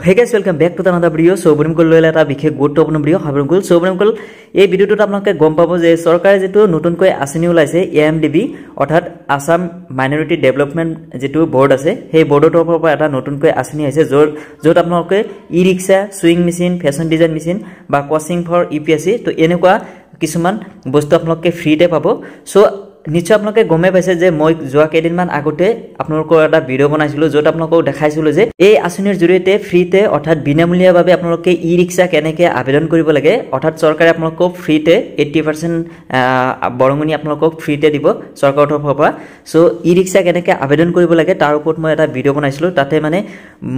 Hey guys, welcome back to another video. So বনিমকল লৈ এটা বিশেষ গুৰুত্বপূৰ্ণ ভিডিও বনিমকল। So বনিমকল এই ভিডিওটোত আপোনালোকে গম পাব যে চৰকাৰে যেটো নতুনকৈ আঁচনি ওলাইছে AMDB অৰ্থাৎ আসাম মাইনৰিটি ডেভেলপমেন্ট যেটো বোৰ্ড আছে সেই বোৰ্ডৰ তৰফৰ পৰা এটা নতুনকৈ আঁচনি আহিছে য'ত আপোনালোকে e-rickshaw, sewing machine, ফেশন design machine বা কোচিং ফৰ UPSC তো এনেকুৱা কিছুমান বস্তু আপোনালোকে ফ্ৰীতে পাব। সো নিশ্চয় আপোনালোকে গমে পাইছে যে মই যোৱা কেইদিনমান আগতে আপোনালোকৰ এটা ভিডিও বনাইছিলো য'ত আপোনালোকক দেখাইছিলো যে এই আঁচনিৰ জৰিয়তে ফ্ৰীতে অৰ্থাৎ বিনামূলীয়াভাৱে আপোনালোকে ই-ৰিক্সা কেনেকৈ আবেদন কৰিব লাগে অৰ্থাৎ চৰকাৰে আপোনালোকক ফ্ৰীতে 80% বৰঙনি আপোনালোকক ফ্ৰীতে দিব চৰকাৰৰ তৰফৰ পৰা। সো ই-ৰিক্সা কেনেকৈ আবেদন কৰিব লাগে তাৰ ওপৰত মই এটা ভিডিও বনাইছিলো। তাতে মানে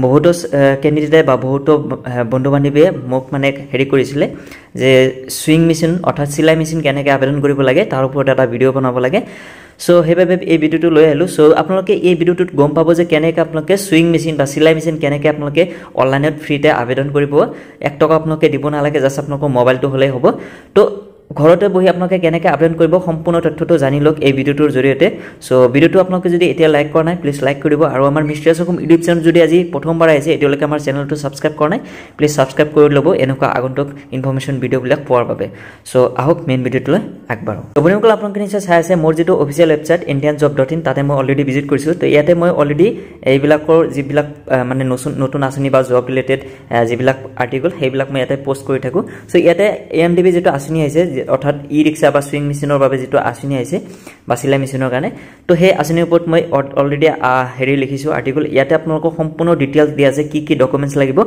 বহুতো কেণ্ডিডেটে বা বহুতো বন্ধু বান্ধৱীয়ে মোক মানে হেৰি কৰিছিলে যে সুইং মেচিন অৰ্থাৎ চিলাই মেচিন কেনেকৈ আবেদন কৰিব লাগে তাৰ ওপৰত এটা ভিডিও বনাব লাগে। সো হেবাবে এই ভিডিওটো লৈ আহিলো। সো আপোনালোকে এই ভিডিওটোত গম পাব যে কেনেকৈ আপোনালোকে সুইং মেচিন বা চিলাই মেচিন কেনেকৈ আপোনালোকে অনলাইনত ফ্ৰীতে আবেদন কৰিব। 1 টকা আপোনালোকে দিব নালাগে, জাস্ট আপোনালোকৰ মোবাইলটো হ'লেই হ'ব। তো ঘৰতে বহি আপোনালোকে কেনেকৈ আবেদন কৰিব সম্পূৰ্ণ তথ্যটো জানি লওক এই ভিডিওটোৰ জৰিয়তে। সো ভিডিওটো আপোনালোকে যদি এতিয়া লাইক কৰা নাই প্লিজ লাইক কৰিব আৰু আমাৰ মিষ্টাৰ্ছ অসম ইউটিউব চেনেল যদি আজি প্ৰথমবাৰ আহিছে এতিয়ালৈকে আমাৰ চেনেলটো সাবস্ক্ৰাইব কৰা নাই প্লিজ সাবস্ক্ৰাইব কৰি ল'ব এনেকুৱা আগন্তুক ইনফৰমেশ্যন ভিডিওবিলাক পোৱাৰ বাবে। সো আহক মেইন ভিডিওটোলৈ আগবাঢ়ো। বন্ধুসকল আপোনালোকে নিশ্চয় চাই আছে মোৰ যেটো অফিচিয়েল ৱেবছাইট indianjob.in তাতে মই অলৰেডি ভিজিট কৰিছোঁ। তো ইয়াতে মই অলৰেডি এইবিলাকৰ যিবিলাক মানে নতুন আঁচনি বা জব ৰিলেটেড যিবিলাক আৰ্টিকল সেইবিলাক মই ইয়াতে পোষ্ট কৰি থাকোঁ। সো ইয়াতে AMDB যেটো আঁচনি আহিছে অৰ্থাৎ ই-ৰিক্সা বা সুইং মেচিনৰ বাবে যেটো আঁচনি আহিছে বা চিলাই মেচিনৰ কাৰণে তো সেই আঁচনিৰ ওপৰত মই অলৰেডি হেৰি লিখিছোঁ আৰ্টিকল। ইয়াতে আপোনালোকক সম্পূৰ্ণ ডিটেইলছ দিয়া আছে কি ডকুমেণ্টছ লাগিব।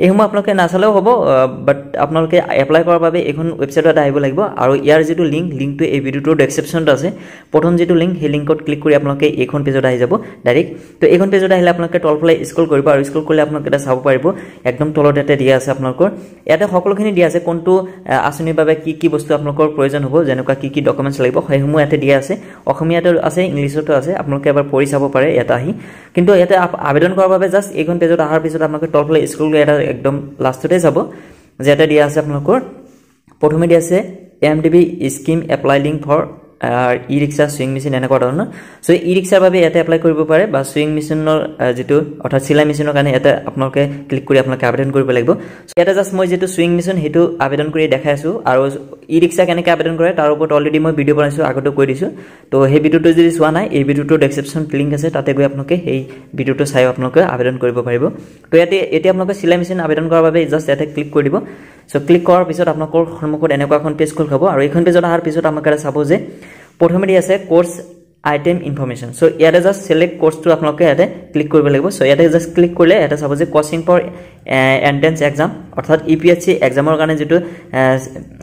এইসমূহ আপোনালোকে নাচালেও হ'ব, বাট আপোনালোকে এপ্লাই কৰাৰ বাবে এখন ৱেবছাইটত আহিব লাগিব আৰু ইয়াৰ যেটো লিংকটো এই ভিডিওটোৰ ডেসক্ৰিপশ্যনত আছে। প্ৰথম যেটো লিংক সেই লিংকত ক্লিক কৰি আপোনালোকে এইখন পেজত আহি যাব ডাইৰেক্ট। তো এইখন পেজত আহিলে আপোনালোকে তলফালে স্ক্ৰল কৰিব আৰু স্ক্ৰল কৰিলে আপোনালোকে এটা চাব পাৰিব একদম তলত এটা দিয়া আছে আপোনালোকৰ। ইয়াতে সকলোখিনি দিয়া আছে কোনটো আঁচনিৰ বাবে কি বস্তু আপোনালোকৰ প্ৰয়োজন হ'ব, যেনেকুৱা কি ডকুমেণ্টছ লাগিব সেইসমূহ ইয়াতে দিয়া আছে। অসমীয়াতো আছে, ইংলিছতো আছে, আপোনালোকে এবাৰ পঢ়ি চাব পাৰে ইয়াতে আহি। কিন্তু ইয়াতে আবেদন কৰাৰ বাবে জাষ্ট এইখন পেজত অহাৰ পিছত আপোনালোকে তলফালে স্ক্ৰল কৰি এটা একদম লাষ্টতে যাব যে ইয়াতে দিয়া আছে আপোনালোকৰ প্ৰথমে দিয়া আছে AMDB scheme apply link for e rickshaw sewing machine এনেকুৱা ধৰণৰ। সো ই-ৰিক্সাৰ বাবে ইয়াতে এপ্লাই কৰিব পাৰে বা সুইং মেচিনৰ যেটো অৰ্থাৎ চিলাই মেচিনৰ কাৰণে ইয়াতে আপোনালোকে ক্লিক কৰি আপোনালোকে আবেদন কৰিব লাগিব। সো ইয়াতে জাষ্ট মই যেটো সুইং মেচিন সেইটো আবেদন কৰি দেখাই আছোঁ আৰু ই-ৰিক্সা কেনেকৈ আবেদন কৰে তাৰ ওপৰত অলৰেডি মই ভিডিও বনাইছোঁ, আগতে কৈ দিছোঁ। তো সেই ভিডিওটো যদি চোৱা নাই এই ভিডিওটোৰ ডেসক্ৰিপশ্যন লিংক আছে, তাতে গৈ আপোনালোকে সেই ভিডিওটো চাই আপোনালোকে আবেদন কৰিব পাৰিব। তো এতিয়া আপোনালোকে চিলাই মেচিন আবেদন কৰাৰ বাবে জাষ্ট ইয়াতে ক্লিক কৰি দিব। সো ক্লিক কৰাৰ পিছত আপোনালোকৰ সন্মুখত এনেকুৱা এখন পেজ খোল খাব আৰু এইখন পেজত অহাৰ পিছত আপোনালোকে চাব যে প্ৰথমে দি আছে কোৰ্স আইটেম ইনফৰমেশ্যন। সো ইয়াতে জাষ্ট সিলেক্ট কোৰ্সটো আপোনালোকে ইয়াতে ক্লিক কৰিব লাগিব। সো ইয়াতে জাষ্ট ক্লিক কৰিলে এটা চাব যে কোচিং ফৰ এন্ট্ৰেন্স এক্সাম অৰ্থাৎ UPSC এক্সামৰ কাৰণে যেটো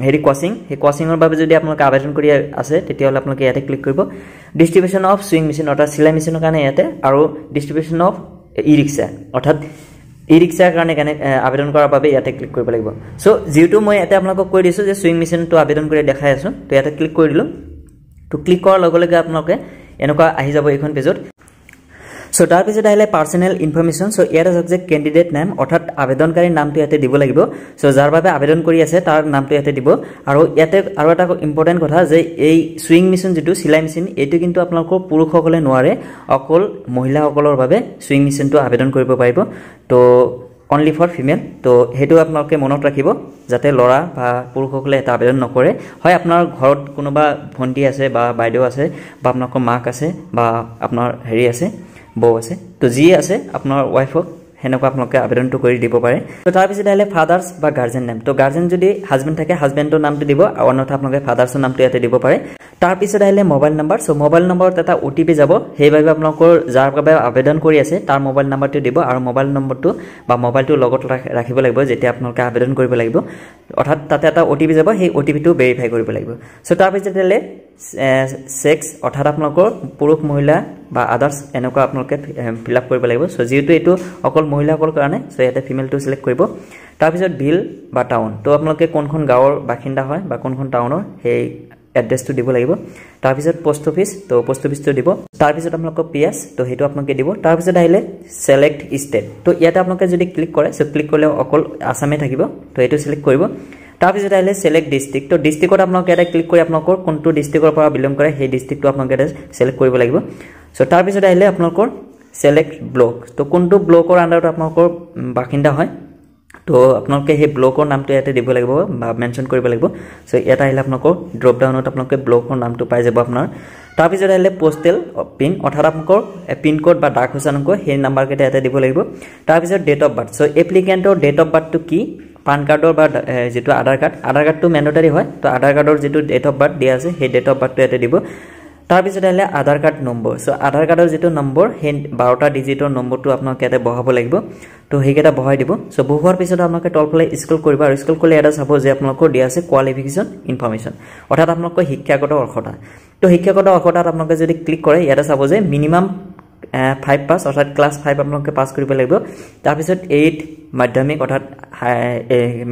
হেৰি কোচিং সেই কোচিংৰ বাবে যদি আপোনালোকে আবেদন কৰি আছে তেতিয়াহ'লে আপোনালোকে ইয়াতে ক্লিক কৰিব। ডিস্ট্ৰিবিউশন অফ সুইং মেচিন অৰ্থাৎ চিলাই মেচিনৰ কাৰণে ইয়াতে আৰু ডিস্ট্ৰিবিউশন অফ ই-ৰিক্সা অৰ্থাৎ ই-ৰিক্সাৰ কাৰণে আবেদন কৰাৰ বাবে ইয়াতে ক্লিক কৰিব লাগিব। সো যেটো মই ইয়াতে আপোনালোকক কৈ দিছোঁ যে সুইং মেচিনটো আবেদন কৰি দেখাই আছোঁ, তো ইয়াতে ক্লিক কৰি দিলোঁ। তো ক্লিক কৰাৰ লগে লগে আপোনালোকে এনেকুৱা আহি যাব এইখন পেজত। সো তাৰ পিছত আহিলে পাৰ্সোনেল ইনফৰমেশ্যন। সো ইয়াতে চাওক যে কেণ্ডিডেট নেম অৰ্থাৎ আবেদনকাৰীৰ নামটো ইয়াতে দিব লাগিব। সো যাৰ বাবে আবেদন কৰি আছে তাৰ নামটো ইয়াতে দিব আৰু ইয়াতে আৰু এটা ইম্পৰ্টেণ্ট কথা যে এই সুইং মেচিন যেটো চিলাই মেচিন এইটো কিন্তু আপোনালোকৰ পুৰুষসকলে নোৱাৰে, অকল মহিলাসকলৰ বাবে সুইং মেচিনটো আবেদন কৰিব পাৰিব। তো অনলি ফৰ ফিমেল। তো সেইটো আপোনালোকে মনত ৰাখিব যাতে ল'ৰা বা পুৰুষসকলে এটা আবেদন নকৰে। হয় আপোনাৰ ঘৰত কোনোবা ভণ্টি আছে বা বাইদেউ আছে বা আপোনালোকৰ মাক আছে বা আপোনাৰ হেৰি আছে বৌ আছে, তো যি আছে আপোনাৰ ৱাইফক হেনেকুৱা আপোনালোকে আবেদনটো কৰি দিব পাৰে। তো তাৰপিছত আহিলে ফাদাৰ্ছ বা গাৰ্জেন নেম। তো গাৰ্জেন যদি হাজবেণ্ড থাকে হাজবেণ্ডৰ নামটো দিব আৰু অন্যথা আপোনালোকে ফাদাৰ্ছৰ নামটো ইয়াতে দিব পাৰে। তাৰপিছত আহিলে মোবাইল নাম্বাৰ। সো মোবাইল নম্বৰত এটা OTP যাব, সেইবাবে আপোনালোকৰ যাৰ বাবে আবেদন কৰি আছে তাৰ মোবাইল নাম্বাৰটো দিব আৰু মোবাইল নম্বৰটো বা মোবাইলটো লগত ৰাখিব লাগিব যেতিয়া আপোনালোকে আবেদন কৰিব লাগিব। অৰ্থাৎ তাতে এটা OTP যাব, সেই OTPটো ভেৰিফাই কৰিব লাগিব। সো তাৰপিছত আহিলে সেক্স অৰ্থাৎ আপোনালোকৰ পুৰুষ মহিলা বা আদাৰ্ছ এনেকুৱা আপোনালোকে ফিল আপ কৰিব লাগিব। সো যিহেতু এইটো অকল মহিলাসকলৰ কাৰণে সো ইয়াতে ফিমেলটো সিলেক্ট কৰিব। তাৰপিছত ভিল বা টাউন, তো আপোনালোকে কোনখন গাঁৱৰ বাসিন্দা হয় বা কোনখন টাউনৰ সেই এড্ৰেছটো দিব লাগিব। তাৰপিছত পোষ্ট অফিচ, তো পোষ্ট অফিচটো দিব। তাৰপিছত আপোনালোকৰ PS, তো সেইটো আপোনালোকে দিব। তাৰপিছত আহিলে সেলেক্ট ষ্টেট, তো ইয়াতে আপোনালোকে যদি ক্লিক কৰে সো ক্লিক কৰিলে অকল আসামে থাকিব, তো এইটো সিলেক্ট কৰিব। তাৰপিছত আহিলে সেলেক্ট ডিস্ট্ৰিক্ট, তো ডিস্ট্ৰিক্টত আপোনালোকে এটা ক্লিক কৰি আপোনালোকৰ কোনটো ডিস্ট্ৰিক্টৰ পৰা বিলং কৰে সেই ডিস্ট্ৰিক্টটো আপোনালোকে সিলেক্ট কৰিব লাগিব। সো তাৰপিছত আহিলে আপোনালোকৰ সেলেক্ট ব্লক, তো কোনটো ব্লকৰ আন্ডাৰত আপোনালোকৰ বাসিন্দা হয় তো আপোনালোকে সেই ব্লকৰ নামটো ইয়াতে দিব লাগিব বা মেনশ্যন কৰিব লাগিব সো এটা আহিলে আপোনালোকৰ ড্ৰপ ডাউনত আপোনালোকে ব্লকৰ নামটো পাই যাব আপোনাৰ তাৰ পিছত আহিলে পোষ্টেল পিন অৰ্থাৎ আপোনালোকৰ পিন কোড বা ডাক সূচনাংক সেই নাম্বাৰ কেইটা ইয়াতে দিব লাগিব তাৰ পিছত ডেট অফ বাৰ্থ সো এপ্লিকেন্টৰ ডেট অফ বাৰ্থটো কি পান কাৰ্ডৰ বা যেটো আধাৰ কাৰ্ডটো মেন্ডেটৰী হয় তো আধাৰ কাৰ্ডৰ যেটো ডেট অফ বাৰ্থ দিয়া আছে সেই ডেট অফ বাৰ্থটো ইয়াতে দিব তাৰ পিছত আহিলে আধাৰ কাৰ্ড নম্বৰ সো আধাৰ কাৰ্ডৰ যেটো নম্বৰ সেই 12টা ডিজিটৰ নম্বৰটো আপোনালোকে ইয়াতে বহাব লাগিব তো হেইকেটা বহাই দিব সো বহুৱাৰ পিছত আপোনালোকে তলফালে স্ক্ৰল কৰিব আৰু স্ক্ৰল কৰিলে এটা চাব যে আপোনালোকৰ দিয়া আছে কোৱালিফিকেশন ইনফৰমেশন অৰ্থাৎ আপোনালোকৰ শিক্ষাগত অৰ্হতা তো শিক্ষাগত অৰ্হতাত আপোনালোকে যদি ক্লিক কৰে ইয়াতে চাব যে মিনিমাম 5 পাস অৰ্থাৎ ক্লাস 5 আপোনালোকে পাস কৰিব লাগিব তাৰ পিছত 8 মাধ্যমিক অৰ্থাৎ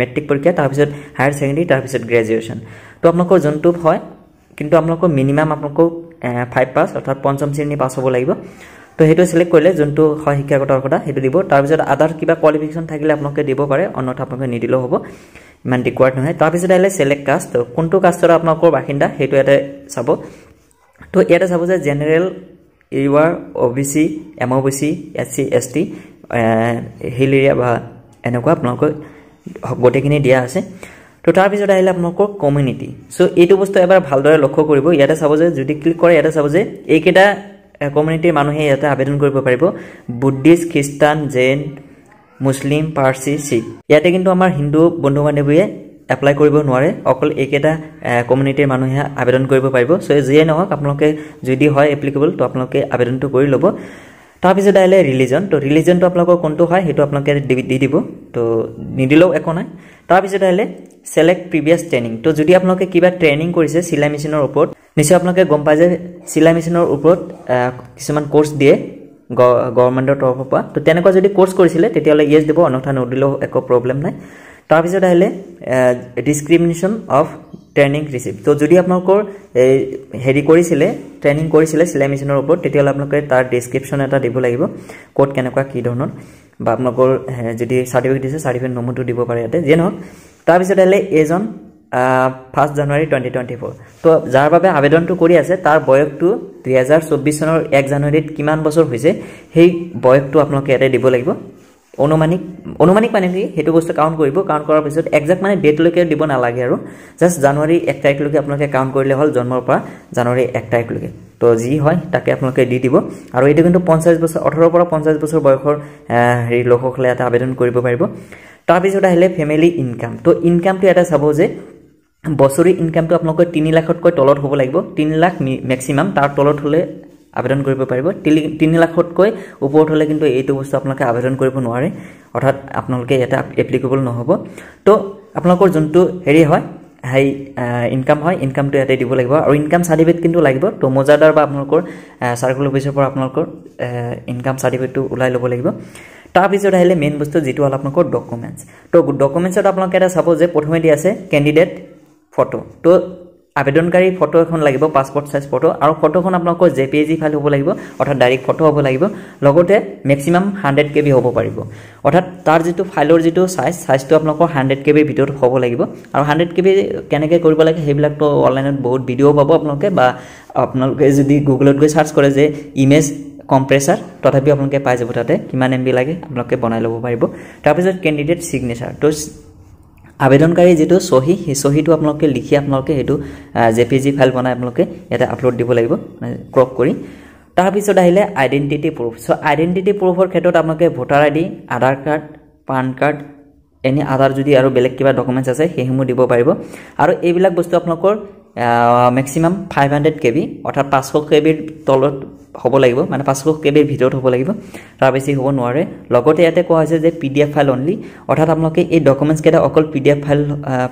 মেট্ৰিক পৰীক্ষা তাৰ পিছত হায়াৰ সেকেন্ডাৰী তাৰ পিছত গ্ৰেজুৱেচন তো আপোনালোকৰ জনটো হয় কিন্তু আপোনালোকৰ মিনিমাম আপোনালোকৰ 5 পাস অৰ্থাৎ পঞ্চম শ্ৰেণী পাস হ'ব লাগিব তো হেতু সিলেক্ট কৰিলে জনটো হয় শিক্ষাগত অৰ্হতা হেতু দিব তাৰ পিছত আদাৰ কিবা কোৱালিফিকেশন থাকিলে আপোনালোকে দিব পাৰে অন্যথা আপোনালোকে নিদিলেও হ'ব ইমান ৰিকোয়াৰ্ড নহয় তাৰ পিছত আহিলে সিলেক্ট কাষ্ট তো কোনটো কাষ্টৰ আপোনালোকৰ বাসিন্দা হেতু ইয়াতে চাব তো ইয়াতে চাব যে general U R OBC MOBC SC ST hill area বা এনেকুৱা আপোনালোকৰ গোটেইখিনি দিয়া আছে তো তাৰ পিছত আহিলে আপোনালোকৰ কমিউনিটি সো এইটো বস্তু এবাৰ ভালদৰে লক্ষ্য কৰিব ইয়াতে চাব যে যদি ক্লিক কৰে ইয়াতে চাব যে এইকেইটা কমিউনিটিৰ মানুহে ইয়াতে আবেদন কৰিব পাৰিব বুদ্ধিষ্ট খ্ৰীষ্টান জৈন মুছলিম পাৰ্চী শিখ ইয়াতে কিন্তু আমাৰ হিন্দু বন্ধু বান্ধৱীয়ে এপ্লাই কৰিব নোৱাৰে অকল এইকেইটা কমিউনিটিৰ মানুহে আবেদন কৰিব পাৰিব সো যিয়ে নহওক আপোনালোকে যদি হয় এপ্লিকেবল তো আপোনালোকে আবেদনটো কৰি ল'ব তাৰ পিছত আহিলে ৰিলিজন তো ৰিলিজনটো আপোনালোকৰ কোনটো হয় হেতু আপোনালোকে দি দিব তো নিদিলেও একো নাই তাৰ পিছত আহিলে সিলেক্ট প্ৰিভিয়াস ট্ৰেইনিং তো যদি আপোনালোকে কিবা ট্ৰেইনিং কৰিছে সিলাই মেচিনৰ ওপৰত নিশ্চয় আপোনালোকে গম পায় যে সিলাই মেচিনৰ ওপৰত কিছুমান কোৰ্স দিয়ে গভৰ্ণমেণ্টৰ তৰফৰ পৰা তো তেনেকুৱা যদি কোৰ্স কৰিছিলে তেতিয়ালে ইয়েস দিব অন্যথা নদিলেও একো প্ৰবলেম নাই তাৰ পিছত আহিলে ডিসক্ৰিমিনেশন অফ ট্ৰেইনিং ৰিসিভ তো যদি আপোনালোকৰ হেৰি কৰিছিলে ট্ৰেইনিং কৰিছিলে সিলাই মেচিনৰ ওপৰত তেতিয়ালে আপোনালোকে তাৰ ডেসক্ৰিপচন এটা দিব লাগিব কোড কেনেকুৱা কি ধৰণৰ বা আপোনালোকৰ যদি সাৰ্টিফিকেট দিছে সাৰ্টিফিকেট নম্বৰটো দিব পাৰে ইয়াতে যে নহওক তাৰ পিছত আহিলে এজন 1 জানুৱাৰী 2024 তো যাৰ বাবে আবেদনটো কৰি আছে তাৰ বয়সটো 2024 চনৰ 1 জানুৱাৰীত কিমান বছৰ হৈছে সেই বয়সটো আপোনালোকে ইয়াতে দিব লাগিব অনুমানিক মানে কি হেতু বস্তু কাউন্ট কৰিব কাউন্ট কৰাৰ পিছত এক্সাক্ট মানে ডেট লৈকে দিব নালাগে আৰু জাস্ট জানুৱাৰী 1 তাৰিখ লৈকে আপোনালোকে কাউন্ট কৰিলে হল জন্মৰ পৰা জানুৱাৰী 1 তাৰিখ লৈকে তো যি হয় তাকে আপোনালোকে দি দিব আৰু এটো কিন্তু 50 বছৰ 18 পৰা 50 বছৰ বয়সৰ হেৰি লোকসকলে এটা আবেদন কৰিব পাৰিব তাৰ পিছত আহিলে ফ্যামিলি ইনকাম তো ইনকামটো এটা চাব যে বছৰি ইনকামটো আপোনালোকৰ 3 লাখতকৈ তলত হ'ব লাগিব 3 লাখ ম্যাক্সিমাম তাৰ তলত হলে আবেদন কৰিব পাৰিব 3 লাখতকৈ ওপৰত হলে কিন্তু এইটো বস্তু আপোনালোকে আবেদন কৰিব নোৱাৰে অৰ্থাৎ আপোনালোকে এটা এপ্লিকেবল নহব তো আপোনালোকৰ যোনটো হেৰি হয় হাই ইনকাম হয় ইনকামটো ইয়াতে দিব লাগিব আৰু ইনকাম সাৰ্টিফিকেট কিন্তু লাগিব তো মজাদাৰ বা আপোনালোকৰ সাৰ্কুলাৰ অফিচৰ পৰা আপোনালোকৰ ইনকাম সাৰ্টিফিকেটটো উলাই ল'ব লাগিব তাৰ পিছত আহিলে মেইন বস্তু যেটো হল আপোনালোকৰ ডকুমেন্টস তো ডকুমেন্টছত আপোনালোকে এটা চাব যে প্ৰথমে দি আছে ক্যান্ডিডেট ফটো তো আবেদনকাৰী ফটো এখন লাগিব পাসপোৰ্ট সাইজ ফটো আৰু ফটোখন আপোনালোকৰ জেপিজি ফাইল হ'ব লাগিব অৰ্থাৎ ডাইৰেক্ট ফটো হ'ব লাগিব লগতে ম্যাক্সিমাম 100 কেবি হ'ব পাৰিব অৰ্থাৎ তাৰ যেটো ফাইলৰ যেটো সাইজটো আপোনালোকৰ 100 কেবি ভিতৰত হ'ব লাগিব আৰু 100 কেবি কেনেকৈ কৰিব লাগে হেবিলাক তো অনলাইনত বহুত ভিডিও পাব আপোনালোকে বা আপোনালোকে যদি গুগলত গৈ সাৰ্চ কৰে যে ইমেজ কম্প্ৰেছৰ তথাপি আপোনালোকে পাই যাব তাতে কিমান এমবি লাগে আপোনালোকে বনাই ল'ব পাৰিব তাৰ পিছত ক্যান্ডিডেট সিগনেচাৰ তো আবেদনকাৰী যেটো সহি সেই সহিটো আপোনালোকে লিখি আপোনালোকে হেতু জেপিজি ফাইল বনাই আপোনালোকে এটা আপলোড দিব লাগিব ক্ৰপ কৰি তাৰ পিছত আহিলে আইডেন্টিটি প্ৰুফ সো আইডেন্টিটি প্ৰুফৰ ক্ষেত্ৰত আপোনালোকে ভোটাৰ আইডি আধাৰ কাৰ্ড পান কাৰ্ড এনি আধাৰ যদি আৰু বেলেগ কিবা ডকুমেন্টস আছে হেসমূহ দিব পাৰিব আৰু এইবিলাক বস্তু আপোনালোকৰ ম্যাক্সিমাম 500 কেবি অৰ্থাৎ 500 কেবিৰ তলত হ'ব লাগিব মানে 500 কেবিৰ ভিতৰত হ'ব লাগিব তাৰ বেছি হ'ব নোৱাৰে লগতে ইয়াতে কোৱা হৈছে যে পিডিএফ ফাইল অনলি অৰ্থাৎ আপোনালোকে এই ডকুমেন্টস কেটা অকল পিডিএফ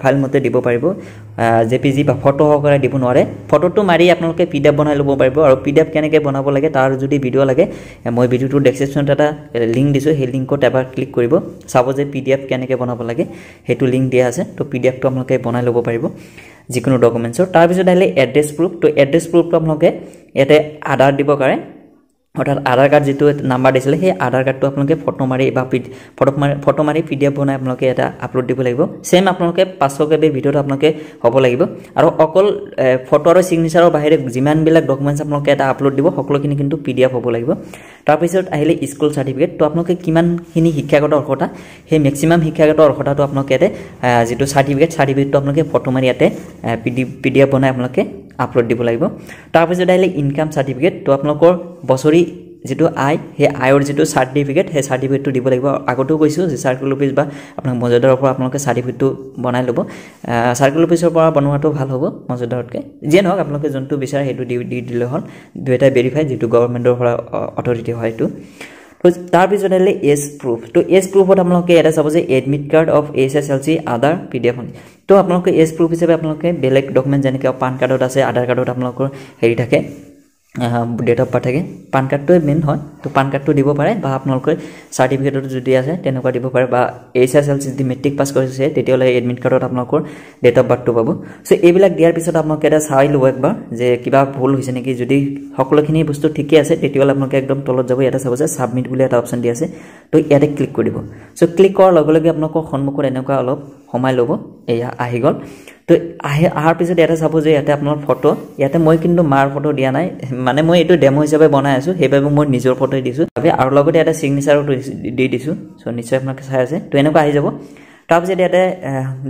ফাইল মতে দিব পাৰিব জেপিজি বা ফটো হকৰা দিব নোৱাৰে ফটোটো মাৰি আপোনালোকে পিডিএফ বনাই ল'ব পাৰিব আৰু পিডিএফ কেনেকৈ বনাব লাগে তাৰ যদি ভিডিও লাগে মই ভিডিওটো ডেসক্ৰিপচনত এটা লিংক দিছো সেই লিংকত এবাৰ ক্লিক কৰিব চাব যে পিডিএফ কেনেকৈ বনাব লাগে হেতু লিংক দিয়া আছে তো পিডিএফটো আপোনালোকে বনাই ল'ব পাৰিব যিকোনো ডকুমেন্টছৰ তাৰ পিছত আহিলে এড্ৰেছ প্ৰুফ তো এড্ৰেছ প্ৰুফটো আপোনালোকে ইয়াতে আধাৰ দিব পাৰে অৰ্থাৎ আধাৰ কাৰ্ড যেটো নাম্বাৰ দিছিলে সেই আধাৰ কাৰ্ডটো আপোনালোকে ফটো মাৰি বা ফটো মাৰি PDF বনাই আপোনালোকে এটা আপলোড দিব লাগিব সেম আপোনালোকে 500 KB ভিডিওটো আপোনালোকে হ'ব লাগিব আৰু অকল ফটো আৰু সিগনেচাৰৰ বাহিৰে যিমান বিলাক ডকুমেন্টছ আপোনালোকে এটা আপলোড দিব সকলোখিনি কিন্তু PDF হ'ব লাগিব তাৰ পিছত আহিলে স্কুল সাৰ্টিফিকেট তো আপোনালোকে কিমানখিনি শিক্ষাগত অৰ্হতা সেই ম্যাক্সিমাম শিক্ষাগত অৰ্হতাটো আপোনালোকে এতে যেটো সাৰ্টিফিকেটটো আপোনালোকে ফটো মাৰি ইয়াতে PDF বনাই আপোনালোকে আপলোড দিব লাগিব তাৰ পিছত আহিলে ইনকাম সাৰ্টিফিকেট তো আপোনালোকৰ বছৰি যেটো আই হে আইৰ যেটো সাৰ্টিফিকেট হে সাৰ্টিফিকেটটো দিব লাগিব আগতো কৈছো যে সাৰ্কুল অফিস বা আপোনাক মজদাৰৰ পৰা আপোনালোকে সাৰ্টিফিকেটটো বনাই ল'ব সাৰ্কুল অফিসৰ পৰা বনোৱাটো ভাল হ'ব মজদাৰতকে যে নহক আপোনালোকে জন্তু বিচাৰ হেতু দি দিলে হল দুটা ভেৰিফাই যেটো গৱৰ্ণমেন্টৰ পৰা অথৰিটি হয় এটো তো তাৰ পিছত আহিলে এজ প্ৰুফ তো এজ প্ৰুফত আপোনালোকে এটা চাব যে admit card of SSLC Aadhaar PDF তো আপোনালোকে এজ প্ৰুফ হিচাপে আপোনালোকে বেলেগ ডকুমেন্ট যেনেকৈ পান কাৰ্ডত আছে আধাৰ কাৰ্ডত আপোনালোকৰ হেৰি থাকে ডেট অফ বাৰ্থ থাকে পান কাৰ্ডটো মেইন হয় তো পান কাৰ্ডটো দিব পাৰে বা আপোনালোকে সাৰ্টিফিকেটটো যদি আছে তেনেকুৱা দিব পাৰে বা SSLC যদি মেট্ৰিক পাছ কৰিছে তেতিয়ালে এডমিট কাৰ্ডত আপোনালোকৰ ডেট অফ বাৰ্থটো পাব সো এইবিলাক দিয়াৰ পিছত আপোনালোকে এটা চাই লব একবাৰ যে কিবা ভুল হৈছে নেকি যদি সকলোখিনি বস্তু ঠিকই আছে তেতিয়ালে আপোনালোকে একদম তলত যাব এটা চাব যে সাবমিট বুলি এটা অপচন দি আছে তো ইয়াতে ক্লিক কৰি দিব সো ক্লিক কৰাৰ লগে লগে আপোনালোকৰ সন্মুখত এনেকুৱা অলপ সমাই ল'ব এয়া আহি গল তো আহাৰ পিছত এটা চাব যে ইয়াতে আপোনাৰ ফটো ইয়াতে মই কিন্তু মাৰ ফটো দিয়া নাই মানে মই এটো ডেমো হিচাপে বনাই আছো হেবাবে মই নিজৰ ফটো দিছো আৰু লগতে এটা সিগনেচাৰটো দি দিছো সো নিশ্চয় আপোনাক চাই আছে তো এনেকুৱা আহি যাব তাৰপিছত ইয়াতে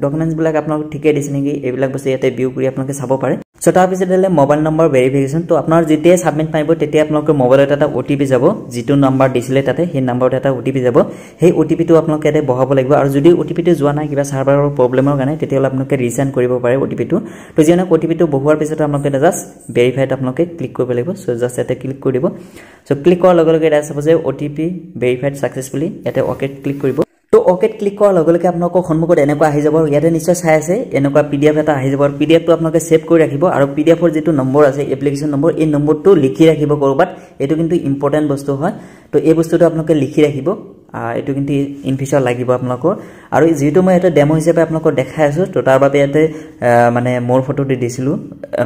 ডকুমেন্টছ বিলাক আপোনাক ঠিকে দিছে নেকি এইবিলাক বস্তু ইয়াতে ভিউ কৰি আপোনালোকে চাব পাৰে সো তাৰপিছত দিলে মোবাইল নম্বৰ ভেৰিফিকেশন তো আপোনাৰ যেতিয়া সাবমিট পাইব তেতিয়া আপোনালোকৰ মোবাইলত এটা OTP যাব যেটো নম্বৰ দিছিলে তাতে সেই নম্বৰত এটা OTP যাব সেই OTP টো আপোনালোকে ইয়াতে বহাব লাগিব আৰু যদি OTP টো যোৱা নাই কিবা সাৰ্ভাৰৰ প্ৰবলেমৰ কাৰণে তেতিয়ালে আপোনালোকে ৰিসেন্ড কৰিব পাৰে OTP টো তো যেনে OTP টো বহুৱাৰ পিছত আপোনালোকে জাস্ট ভেৰিফাইড আপোনালোকে ক্লিক কৰিব লাগিব সো জাস্ট ইয়াতে ক্লিক কৰি দিব সো ক্লিক কৰাৰ লগে লগে এটা চাব যে OTP ভেৰিফাইড সাকসেসফুলি ইয়াতে ওকে ক্লিক কৰিব তো ওকে ক্লিক কৰাৰ লগে লগে আপোনালোকৰ সন্মুখত এনেকুৱা আহি যাব ইয়াতে নিশ্চয় চাই আছে এনেকুৱা PDF এটা আহি যাব আৰু PDF টো আপোনালোকে সেভ কৰি ৰাখিব আৰু PDF ৰ যেটো নম্বৰ আছে এপ্লিকেশন নম্বৰ এই নম্বৰটো লিখি ৰাখিব কৰবাত এটো কিন্তু ইম্পৰ্টেন্ট বস্তু হয় তো এই বস্তুটো আপোনালোকে লিখি ৰাখিব এটো কিন্তু ইন ফিউচাৰ লাগিব আপোনালোকৰ আৰু যেটো মই এটা ডেমো হিচাপে আপোনালোকক দেখাই আছো তো তাৰ বাবে ইয়াতে মানে মোৰ ফটো দি দিছিলো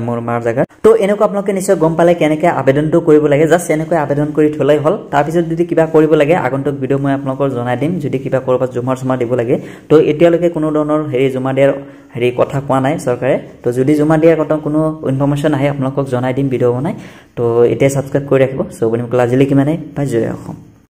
মোৰ মাৰ জায়গা তো এনেকুৱা আপোনালোকে নিশ্চয় গম পালে কেনেকৈ আবেদনটো কৰিব লাগে জাস্ট এনেকৈ আবেদন কৰি থলাই হল তাৰ পিছত যদি কিবা কৰিব লাগে আগন্তুক ভিডিও মই আপোনালোকক জনাই দিম যদি কিবা কৰবাত জমা দিব লাগে তো এতিয়ালৈকে কোনো ধৰণৰ হেৰি জমা দিয়াৰ হেৰি কথা কোৱা নাই চৰকাৰে তো যদি জমা দিয়াৰ কথা কোনো ইনফৰমেশন আহে আপোনালোকক জনাই দিম ভিডিও বনাই তো এতিয়া সাবস্ক্ৰাইব কৰি ৰাখিব সো বনিম ক্লাজিলি কি মানে বাই জয় অসম।